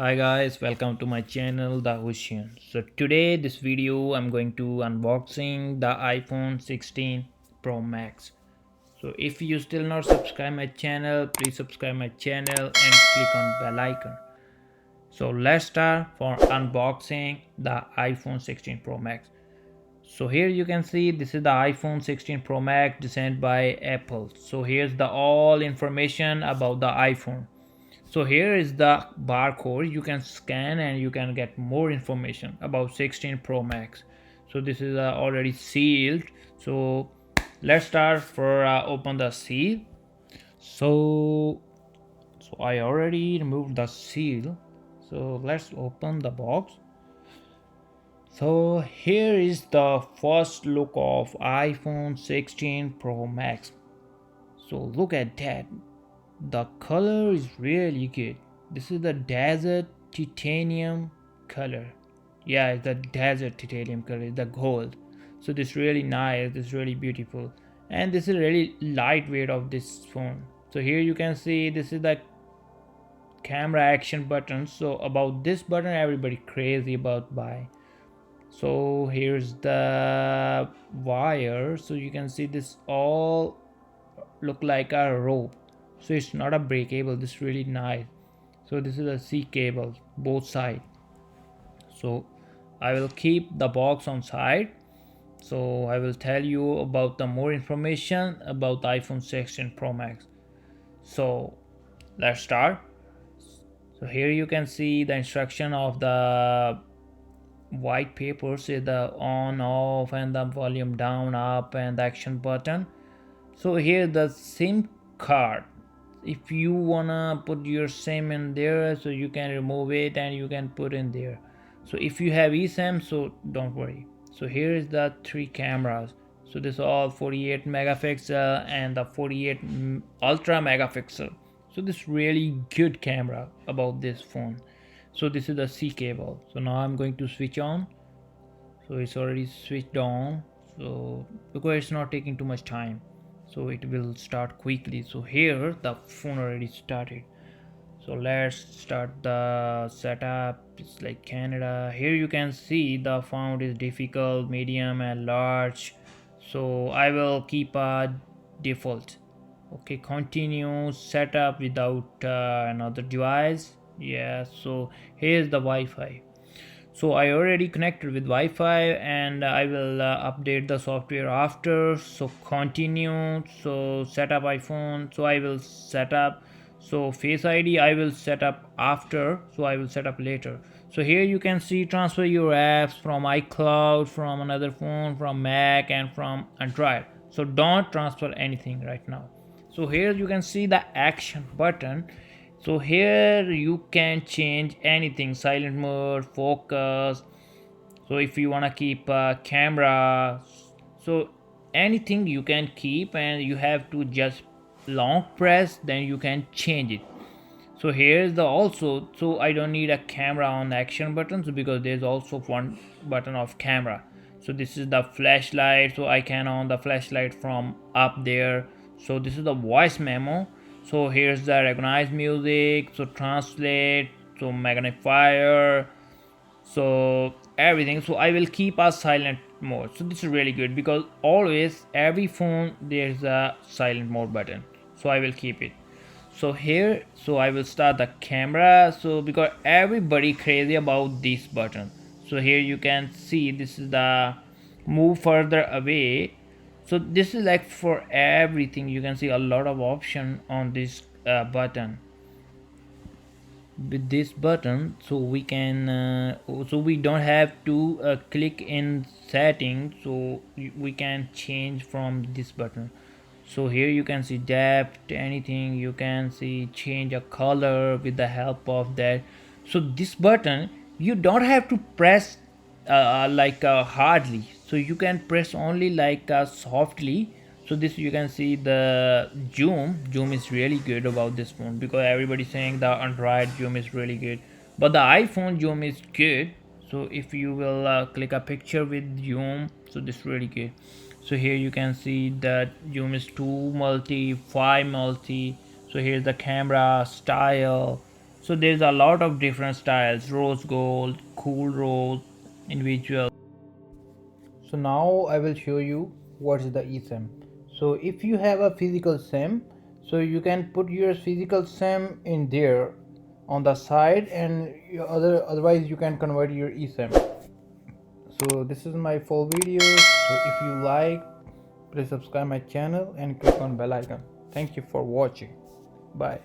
Hi guys, welcome to my channel The Ocean. So today this video I'm going to unboxing the iPhone 16 Pro Max. So if you still not subscribe my channel, please subscribe my channel and click on bell icon. So let's start for unboxing the iPhone 16 Pro Max. So here you can see this is the iPhone 16 Pro Max designed by Apple. So here's the all information about the iPhone. So here is the barcode. You can scan and you can get more information about 16 Pro Max. So this is already sealed. So let's start for open the seal. So I already removed the seal. So let's open the box. So here is the first look of iPhone 16 Pro Max. So look at that. The color is really good. This is the desert titanium color. Yeah, it's the desert titanium color, it's the gold. So this is really nice, this is really beautiful. And this is really lightweight of this phone. So here you can see this is the camera action button. So about this button everybody crazy about buy. So here's the wire. So you can see this all look like a rope, so it's not a breakable. This is really nice. So this is a C cable both side. So I will keep the box on side. So I will tell you about the more information about the iPhone 16 Pro Max. So let's start. So here you can see the instruction of the white paper. Say the on off and the volume down up and the action button. So here the SIM card, if you wanna put your SIM in there, so you can remove it and you can put in there. So if you have eSIM, so don't worry. So here is the three cameras. So this is all 48 megapixel and the 48 ultra megapixel. So this really good camera about this phone. So this is the C cable. So now I'm going to switch on. So it's already switched on. So because it's not taking too much time, so it will start quickly. So here the phone already started. So let's start the setup. It's like Canada. Here you can see the font is difficult, medium and large. So I will keep a default. Okay, continue setup without another device. Yeah, so here's the Wi-Fi. So I already connected with Wi-Fi and I will update the software after. So continue. So set up iPhone. So I will set up. So Face ID I will set up after. So I will set up later. So here you can see transfer your apps from iCloud, from another phone, from Mac and from Android. So don't transfer anything right now. So here you can see the action button. So here you can change anything, silent mode, focus. So if you want to keep a camera, so anything you can keep and you have to just long press, then you can change it. So here's the also, so I don't need a camera on the action buttons because there's also one button of camera. So this is the flashlight, so I can on the flashlight from up there. So this is the voice memo. So here's the recognize music, so translate, so magnifier, so everything. So I will keep a silent mode. So this is really good because always every phone there's a silent mode button, so I will keep it. So here, so I will start the camera. So because everybody crazy about this button. So here you can see this is the move further away. So this is like for everything. You can see a lot of option on this button. With this button, so we can so we don't have to click in setting, so we can change from this button. So here you can see depth, anything you can see, change a color with the help of that. So this button you don't have to press hardly, so you can press only softly. So this you can see the zoom is really good about this phone because everybody's saying the Android zoom is really good, but the iPhone zoom is good. So if you will click a picture with zoom, so this is really good. So here you can see that zoom is 2 multi, 5 multi. So here's the camera style. So there's a lot of different styles: rose gold, cool rose, individual. So now I will show you what is the eSIM. So if you have a physical SIM, so you can put your physical SIM in there on the side, and otherwise you can convert your eSIM. So this is my full video. So if you like, please subscribe my channel and click on bell icon. Thank you for watching. Bye.